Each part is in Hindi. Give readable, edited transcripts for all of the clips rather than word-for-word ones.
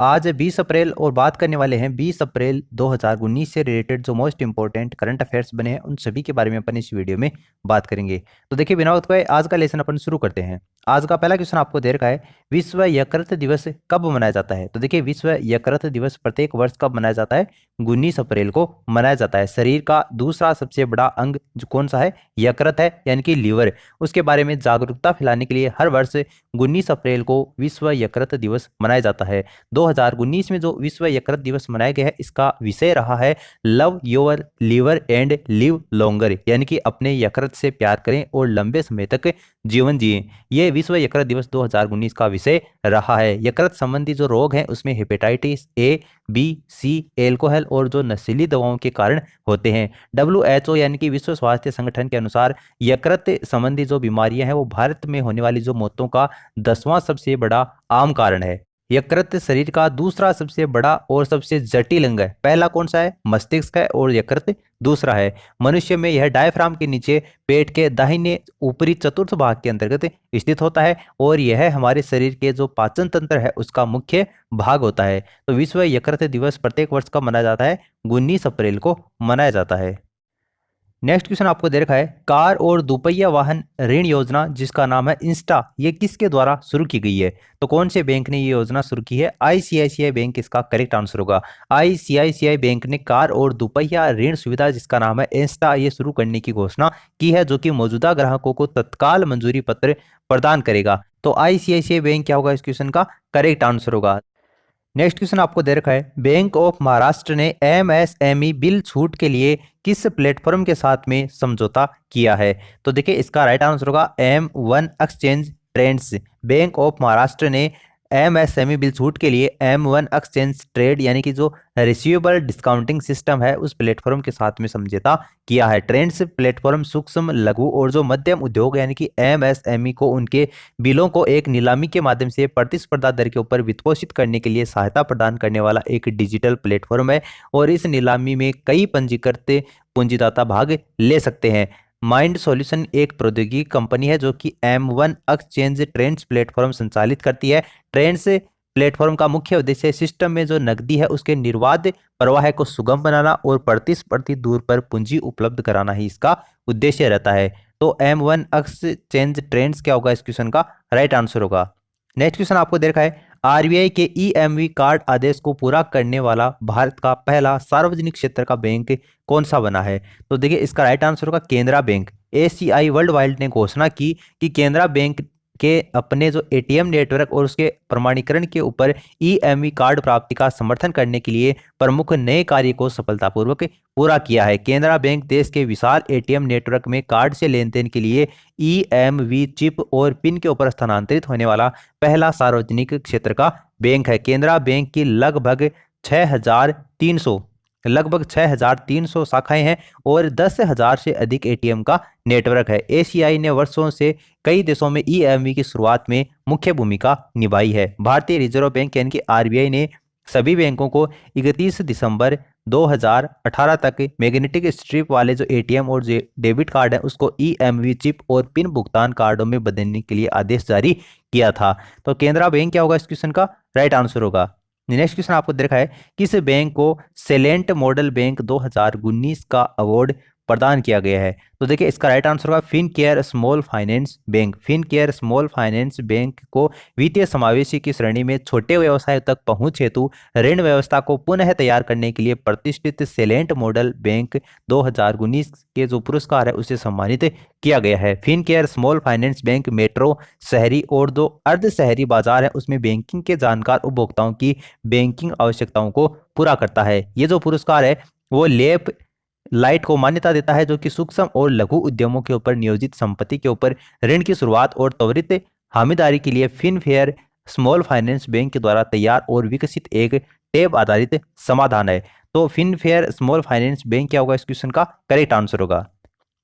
आज 20 अप्रैल और बात करने वाले हैं 20 अप्रैल 2019 से रिलेटेड जो मोस्ट इंपॉर्टेंट करंट अफेयर्स बने हैं उन सभी के बारे में अपन इस वीडियो में बात करेंगे। तो देखिए बिना वक्त गए आज का लेसन अपन शुरू करते हैं। आज का पहला क्वेश्चन आपको दे रखा है, विश्व यकृत दिवस कब मनाया जाता है। तो देखिए विश्व यकृत दिवस प्रत्येक वर्ष कब मनाया जाता है, 19 अप्रैल को मनाया जाता है। शरीर का दूसरा सबसे बड़ा अंग जो कौन सा है, यकृत है यानी कि लीवर। उसके बारे में जागरूकता फैलाने के लिए हर वर्ष 19 अप्रैल को विश्व यकृत दिवस मनाया जाता है। 2019 में जो विश्व यकृत दिवस मनाया गया है इसका विषय रहा है love your liver and live longer, यानी कि अपने यकृत से प्यार करें और लंबे समय तक जीवन जिए। ये विश्व यकृत दिवस 2019 का विषय रहा है। यकृत संबंधी जो रोग हैं उसमें hepatitis A, B, C, alcohol और जो नशीली दवाओं के कारण होते हैं। WHO यानी कि विश्व स्वास्थ्य संगठन के अनुसार यकृत संबंधी जो बीमारियां हैं वो भारत में होने वाली जो मौतों का 10वां सबसे बड़ा आम कारण है। यकृत शरीर का दूसरा सबसे बड़ा और सबसे जटिल अंग है। पहला कौन सा है, मस्तिष्क है और यकृत दूसरा है। मनुष्य में यह डायफ्राम के नीचे पेट के दाहिने ऊपरी चतुर्थ भाग के अंतर्गत स्थित होता है और यह हमारे शरीर के जो पाचन तंत्र है उसका मुख्य भाग होता है। तो विश्व यकृत दिवस प्रत्येक वर्ष कब मनाया जाता है, 19 अप्रैल को मनाया जाता है। नेक्स्ट क्वेश्चन आपको दे रखा है, कार और दोपहिया वाहन ऋण योजना जिसका नाम है इंस्टा, ये किसके द्वारा शुरू की गई है। तो कौन से बैंक ने ये योजना शुरू की है, आईसीआईसीआई बैंक इसका करेक्ट आंसर होगा। आईसीआईसीआई बैंक ने कार और दोपहिया ऋण सुविधा जिसका नाम है इंस्टा ये शुरू करने की घोषणा की है, जो कि मौजूदा ग्राहकों को तत्काल मंजूरी पत्र प्रदान करेगा। तो आईसीआईसीआई बैंक क्या होगा, इस क्वेश्चन का करेक्ट आंसर होगा। नेक्स्ट क्वेश्चन आपको दे रखा है, बैंक ऑफ महाराष्ट्र ने एमएसएमई बिल छूट के लिए किस प्लेटफॉर्म के साथ में समझौता किया है। तो देखिए इसका राइट आंसर होगा M1 exchange trades. Bank of Maharashtra ने एमएसएमई बिल छूट के लिए M1 एक्सचेंज ट्रेड यानी कि जो रिसीवेबल डिस्काउंटिंग सिस्टम है उस प्लेटफॉर्म के साथ में समझौता किया है। ट्रेंड्स प्लेटफॉर्म सूक्ष्म लघु और जो मध्यम उद्योग यानी कि एमएसएमई को उनके बिलों को एक नीलामी के माध्यम से प्रतिस्पर्धा दर के ऊपर वित्तपोषित करने के लिए सहायता प्रदान करने वाला एक डिजिटल प्लेटफॉर्म है और इस नीलामी में कई पंजीकृत पूंजीदाता भाग ले सकते हैं। माइंड सॉल्यूशन एक प्रौद्योगिकी कंपनी है जो कि M1 एक्सचेंज ट्रेंड्स प्लेटफॉर्म संचालित करती है। ट्रेंड्स प्लेटफॉर्म का मुख्य उद्देश्य सिस्टम में जो नकदी है उसके निर्बाध प्रवाह को सुगम बनाना और प्रतिस्पर्धी दूर पर पूंजी उपलब्ध कराना ही इसका उद्देश्य रहता है। तो M1 एक्सचेंज ट्रेंड्स क्या होगा, इस क्वेश्चन का राइट आंसर होगा। नेक्स्ट क्वेश्चन आपको दे रखा है, आरबीआई के ईएमवी कार्ड आदेश को पूरा करने वाला भारत का पहला सार्वजनिक क्षेत्र का बैंक कौन सा बना है। तो देखिए इसका राइट आंसर होगा Canara bank. ACI world wide ने घोषणा की कि केनरा बैंक के अपने जो एटीएम नेटवर्क और उसके प्रमाणीकरण के ऊपर ईएमवी कार्ड प्राप्ति का समर्थन करने के लिए प्रमुख नए कार्य को सफलतापूर्वक पूरा किया है। केनरा बैंक देश के विशाल एटीएम नेटवर्क में कार्ड से लेन देन के लिए ईएमवी चिप और पिन के ऊपर स्थानांतरित होने वाला पहला सार्वजनिक क्षेत्र का बैंक है। केनरा बैंक की लगभग 6,300 शाखाएं हैं और 10,000 से अधिक एटीएम का नेटवर्क है। एसीआई ने वर्षों से कई देशों में ईएमवी की शुरुआत में मुख्य भूमिका निभाई है। भारतीय रिजर्व बैंक यानी कि आरबीआई ने सभी बैंकों को 31 दिसंबर 2018 तक मैग्नेटिक स्ट्रिप वाले जो एटीएम और डेबिट कार्ड है उसको ईएमवी चिप और पिन भुगतान कार्डों में बदलने के लिए आदेश जारी किया था। तो केनरा बैंक क्या होगा, इस क्वेश्चन का राइट आंसर होगा। नेक्स्ट क्वेश्चन आपको देखा है, किस बैंक को सेलेंट मॉडल बैंक 2019 का अवार्ड प्रदान किया गया है। तो देखिए इसका राइट आंसर होगा Fincare small finance bank. Fincare small finance bank को वित्तीय समावेशी की श्रेणी में छोटे व्यवसाय तक पहुंच हेतु ऋण व्यवस्था को पुनः तैयार करने के लिए प्रतिष्ठित सेलेंट मॉडल बैंक 2019 के जो पुरस्कार है उसे सम्मानित किया गया है। Fincare small finance bank metro, शहरी और जो अर्ध शहरी बाजार है उसमें बैंकिंग के जानकार उपभोक्ताओं की बैंकिंग आवश्यकताओं को पूरा करता है। ये जो पुरस्कार है वो लेप लाइट को मान्यता देता है जो कि सूक्ष्म और लघु उद्यमों के ऊपर नियोजित संपत्ति के ऊपर ऋण की शुरुआत और त्वरित हामीदारी के लिए फिनफेयर स्मॉल फाइनेंस बैंक के द्वारा तैयार और विकसित एक टैब आधारित समाधान है। तो फिनफेयर स्मॉल फाइनेंस बैंक क्या होगा, इस क्वेश्चन का करेक्ट आंसर होगा।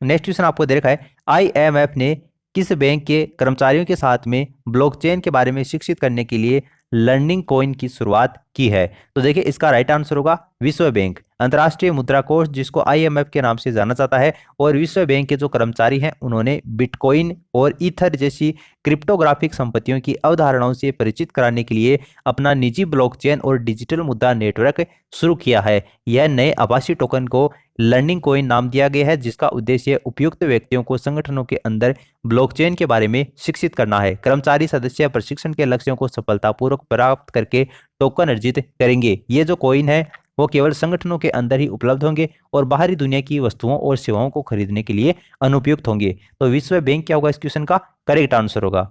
नेक्स्ट क्वेश्चन आपको दे रखा है, आईएमएफ ने किस बैंक के कर्मचारियों के साथ में ब्लॉकचेन के बारे में शिक्षित करने के लिए लर्निंग कॉइन की शुरुआत की है? तो देखिए इसका राइट आंसर होगा विश्व बैंक। अंतर्राष्ट्रीय मुद्रा कोष जिसको आईएमएफ के नाम से जाना जाता है, और विश्व बैंक के जो कर्मचारी हैं उन्होंने बिटकॉइन और ईथर जैसी क्रिप्टोग्राफिक संपत्तियों की अवधारणाओं से परिचित कराने के लिए अपना निजी ब्लॉकचेन और डिजिटल मुद्रा नेटवर्क शुरू किया है। यह नए आभासी टोकन को लर्निंग कॉइन नाम दिया गया है, जिसका उद्देश्य उपयुक्त व्यक्तियों को संगठनों के अंदर ब्लॉकचेन के बारे में शिक्षित करना है। कर्मचारी सदस्य प्रशिक्षण के लक्ष्यों को सफलतापूर्वक प्राप्त करके टोकन अर्जित करेंगे। ये जो कॉइन है वो केवल संगठनों के अंदर ही उपलब्ध होंगे और बाहरी दुनिया की वस्तुओं और सेवाओं को खरीदने के लिए अनुपयुक्त होंगे। तो विश्व बैंक क्या होगा इस क्वेश्चन का करेक्ट आंसर होगा।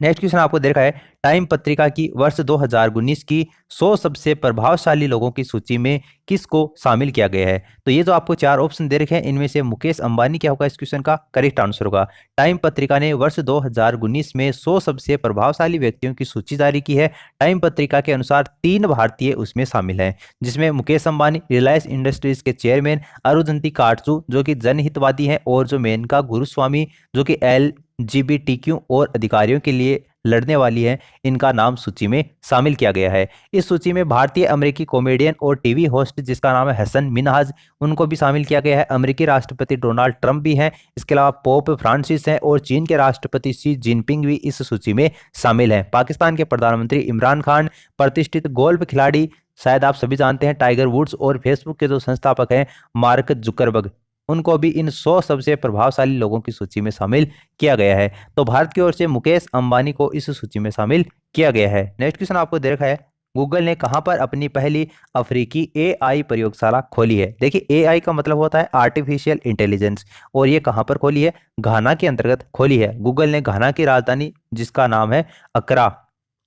नेक्स्ट क्वेश्चन आपको दे रखा है, टाइम पत्रिका की वर्ष 2019 की 100 सबसे प्रभावशाली लोगों की सूची में किसको शामिल किया गया है? तो ये जो आपको चार ऑप्शन दे रखे हैं इनमें से मुकेश अंबानी क्या होगा इस क्वेश्चन का करेक्ट आंसर होगा। टाइम पत्रिका ने वर्ष 2019 में 100 सबसे प्रभावशाली व्यक्तियों की सूची जारी की है। टाइम पत्रिका के अनुसार 3 भारतीय उसमें शामिल हैं, जिसमें मुकेश अंबानी रिलायंस इंडस्ट्रीज के चेयरमैन, अरुंधति काटजू जो कि जनहितवादी हैं, और जो मेनका गुरुस्वामी जो कि LGBTQ और अधिकारियों के लिए लड़ने वाली है, इनका नाम सूची में शामिल किया गया है। इस सूची में भारतीय अमेरिकी कॉमेडियन और टीवी होस्ट जिसका नाम है हसन मिनहाज, उनको भी शामिल किया गया है। अमेरिकी राष्ट्रपति डोनाल्ड ट्रंप भी हैं, इसके अलावा पोप फ्रांसिस हैं, और चीन के राष्ट्रपति शी जिनपिंग भी इस सूची में शामिल हैं। पाकिस्तान के प्रधानमंत्री इमरान खान, प्रतिष्ठित गोल्फ खिलाड़ी शायद आप सभी जानते हैं टाइगर वुड्स, और फेसबुक के जो संस्थापक हैं मार्क जुकरबर्ग, उनको भी इन 100 सबसे प्रभावशाली लोगों की सूची में शामिल किया गया है। तो भारत की ओर से मुकेश अंबानी को इस सूची में शामिल किया गया है। नेक्स्ट क्वेश्चन आपको दे रखा है, गूगल ने कहां पर अपनी पहली अफ्रीकी AI प्रयोगशाला खोली है? देखिए AI का मतलब होता है आर्टिफिशियल इंटेलिजेंस, और ये कहां पर खोली है? घाना के अंतर्गत खोली है। गूगल ने घाना की राजधानी जिसका नाम है अक्रा,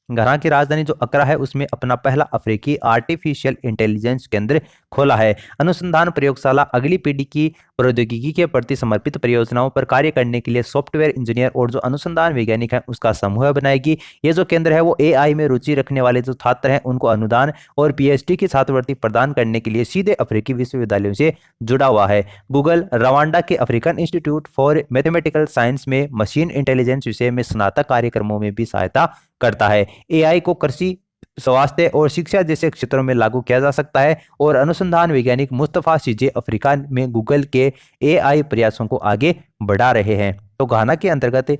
घाना की राजधानी जो अक्रा है उसमें अपना पहला अफ्रीकी आर्टिफिशियल इंटेलिजेंस केंद्र खोला है। अनुसंधान प्रयोगशाला अगली पीढ़ी की प्रौद्योगिकी के प्रति समर्पित परियोजनाओं पर कार्य करने के लिए सॉफ्टवेयर इंजीनियर और जो अनुसंधान वैज्ञानिक हैं उसका समूह बनाएगी। ये जो केंद्र है वो AI में रुचि रखने वाले जो छात्र हैं उनको अनुदान और PhD की छात्रवृत्ति प्रदान करने के लिए सीधे अफ्रीकी विश्वविद्यालयों से जुड़ा हुआ है। गूगल रवांडा के African institute for mathematical science में मशीन इंटेलिजेंस विषय में स्नातक कार्यक्रमों में भी सहायता करता है। AI को कृषि, स्वास्थ्य और शिक्षा जैसे क्षेत्रों में लागू किया जा सकता है, और अनुसंधान वैज्ञानिक मुस्तफा सीजे अफ्रीका में गूगल के AI प्रयासों को आगे बढ़ा रहे हैं। तो घाना के अंतर्गत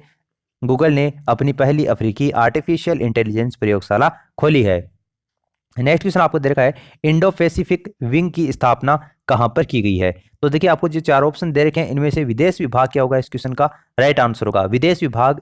गूगल ने अपनी पहली अफ्रीकी आर्टिफिशियल इंटेलिजेंस प्रयोगशाला खोली है। नेक्स्ट क्वेश्चन आपको दे रखा है, इंडो पैसिफिक विंग की स्थापना कहां पर की गई है? तो देखिए आपको जो चार ऑप्शन दे रखे हैं इनमें से विदेश विभाग क्या होगा इस क्वेश्चन का राइट आंसर होगा। विदेश विभाग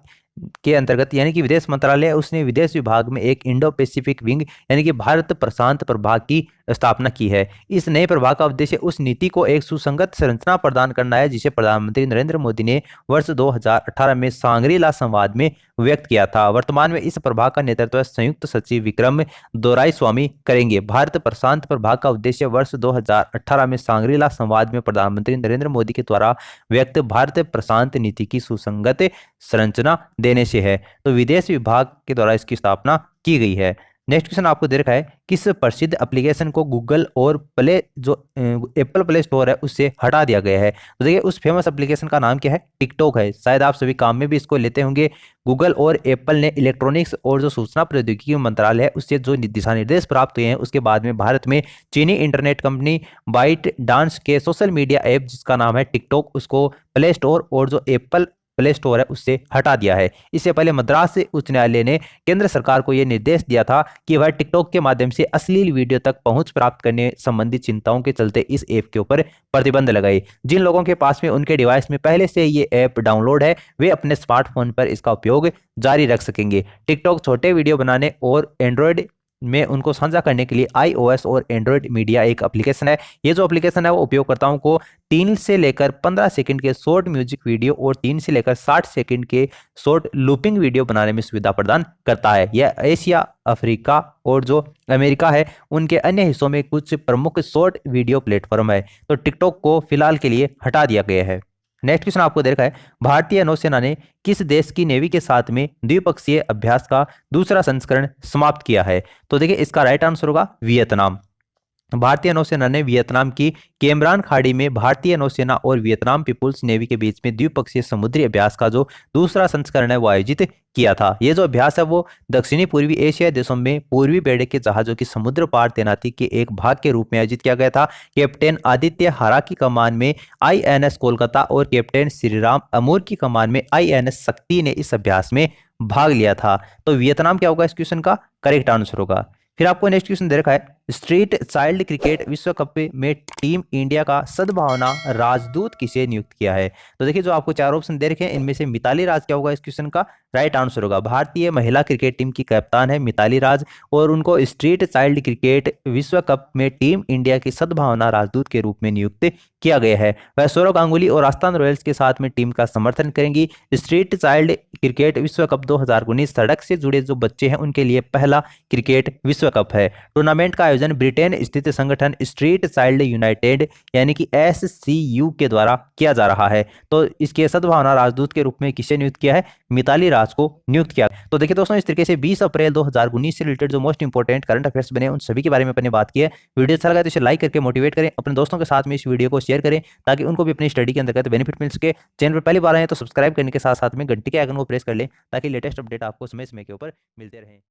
के अंतर्गत यानी कि विदेश मंत्रालय उसने विदेश विभाग में एक इंडो पैसिफिक विंग यानी कि भारत प्रशांत प्रभाग की स्थापना की है। इस नए प्रभाग का उद्देश्य उस नीति को एक सुसंगत संरचना प्रदान करना है जिसे प्रधानमंत्री नरेंद्र मोदी ने वर्ष 2018 में सांग्रीला संवाद में व्यक्त किया था। वर्तमान में इस प्रभाग का नेतृत्व संयुक्त सचिव विक्रम दोराईस्वामी करेंगे। भारत प्रशांत प्रभाग का उद्देश्य वर्ष 2018 में सांग्रीला संवाद में प्रधानमंत्री नरेंद्र मोदी के द्वारा व्यक्त भारत प्रशांत नीति की सुसंगत संरचना देने से है। तो विदेश विभाग के द्वारा इसकी स्थापना की गई है। नेक्स्ट क्वेश्चन आपको दे रखा है, किस प्रसिद्ध एप्लीकेशन को गूगल और एप्पल प्ले स्टोर है उससे हटा दिया गया है? तो देखिए उस फेमस एप्लीकेशन का नाम क्या है? टिकटॉक है। शायद आप सभी काम में भी इसको लेते होंगे। गूगल और एप्पल ने इलेक्ट्रॉनिक्स और जो सूचना प्रौद्योगिकी मंत्रालय है उससे जो दिशा निर्देश प्राप्त हुए हैं उसके बाद में भारत में चीनी इंटरनेट कंपनी बाइट डांस के सोशल मीडिया ऐप जिसका नाम है टिकटॉक उसको प्ले स्टोर और जो एप्पल प्ले स्टोर है उससे हटा दिया है। इससे पहले मद्रास उच्च न्यायालय ने केंद्र सरकार को यह निर्देश दिया था कि वह टिकटॉक के माध्यम से अश्लील वीडियो तक पहुंच प्राप्त करने संबंधी चिंताओं के चलते इस ऐप के ऊपर प्रतिबंध लगाए। जिन लोगों के पास में उनके डिवाइस में पहले से ये ऐप डाउनलोड है वे अपने स्मार्टफोन पर इसका उपयोग जारी रख सकेंगे। टिकटॉक छोटे वीडियो बनाने और एंड्रॉयड में उनको साझा करने के लिए iOS और एंड्रॉयड मीडिया एक एप्लीकेशन है। ये जो एप्लीकेशन है वो उपयोगकर्ताओं को 3 से लेकर 15 सेकंड के शॉर्ट म्यूजिक वीडियो और 3 से लेकर 60 सेकंड के शॉर्ट लूपिंग वीडियो बनाने में सुविधा प्रदान करता है। यह एशिया, अफ्रीका और जो अमेरिका है उनके अन्य हिस्सों में कुछ प्रमुख शॉर्ट वीडियो प्लेटफॉर्म है। तो टिकटॉक को फिलहाल के लिए हटा दिया गया है। नेक्स्ट क्वेश्चन आपको दे रखा है, भारतीय नौसेना ने किस देश की नेवी के साथ में द्विपक्षीय अभ्यास का दूसरा संस्करण समाप्त किया है? तो देखिए इसका राइट आंसर होगा वियतनाम। भारतीय नौसेना ने वियतनाम की केमरान खाड़ी में भारतीय नौसेना और वियतनाम पीपुल्स नेवी के बीच में द्विपक्षीय समुद्री अभ्यास का जो दूसरा संस्करण है वो आयोजित किया था। ये जो अभ्यास है वो दक्षिणी पूर्वी एशिया देशों में पूर्वी बेड़े के जहाजों की समुद्र पार तैनाती के एक भाग के रूप में आयोजित किया गया था। कैप्टन आदित्य हारा की कमान में आईएनएस कोलकाता और कैप्टन श्रीराम अमूर की कमान में आईएनएस शक्ति ने इस अभ्यास में भाग लिया था। तो वियतनाम क्या होगा इस क्वेश्चन का करेक्ट आंसर होगा। फिर आपको नेक्स्ट क्वेश्चन दे रखा है, स्ट्रीट चाइल्ड क्रिकेट विश्व कप में टीम इंडिया का सद्भावना राजदूत किसे नियुक्त किया है। तो देखिए जो आपको चार ऑप्शन दे रखे हैं इनमें से मिताली राज क्या होगा इस क्वेश्चन का राइट आंसर होगा। भारतीय महिला क्रिकेट टीम की कप्तान है मिताली राज और उनको स्ट्रीट चाइल्ड क्रिकेट विश्व कप में टीम इंडिया की सद्भावना राजदूत के रूप में नियुक्त किया गया है। वह सौरव गांगुली और राजस्थान रॉयल्स के साथ में टीम का समर्थन करेंगी। स्ट्रीट चाइल्ड क्रिकेट विश्व कप 2019 सड़क से जुड़े जो बच्चे हैं उनके लिए पहला क्रिकेट विश्व कप है। टूर्नामेंट का आयोजन ब्रिटेन स्थित संगठन स्ट्रीट चाइल्ड यूनाइटेड यानी कि SCU के द्वारा किया जा रहा है। तो इसके सद्भावना राजदूत के रूप में किसे नियुक्त किया है, मिताली राज को नियुक्त किया। तो देखिए दोस्तों इस तरीके से 20 अप्रैल 2019 से रिलेटेड जो मोस्ट इंपोर्टेंट करंट अफेयर्स बने उन सभी के बारे में अपने बात की है। वीडियो अच्छा लगा तो इसे लाइक करके मोटिवेट करें, अपने दोस्तों के साथ में इस वीडियो को शेयर करें ताकि उनको भी अपनी स्टडी के अंतर्गत बेनिफिट मिल सके। चैनल पर पहली बार आए तो सब्सक्राइब करने के साथ साथ में घंटी के आइकन को प्रेस कर लें ताकि लेटेस्ट अपडेट आपको समय समय के ऊपर मिलते रहें।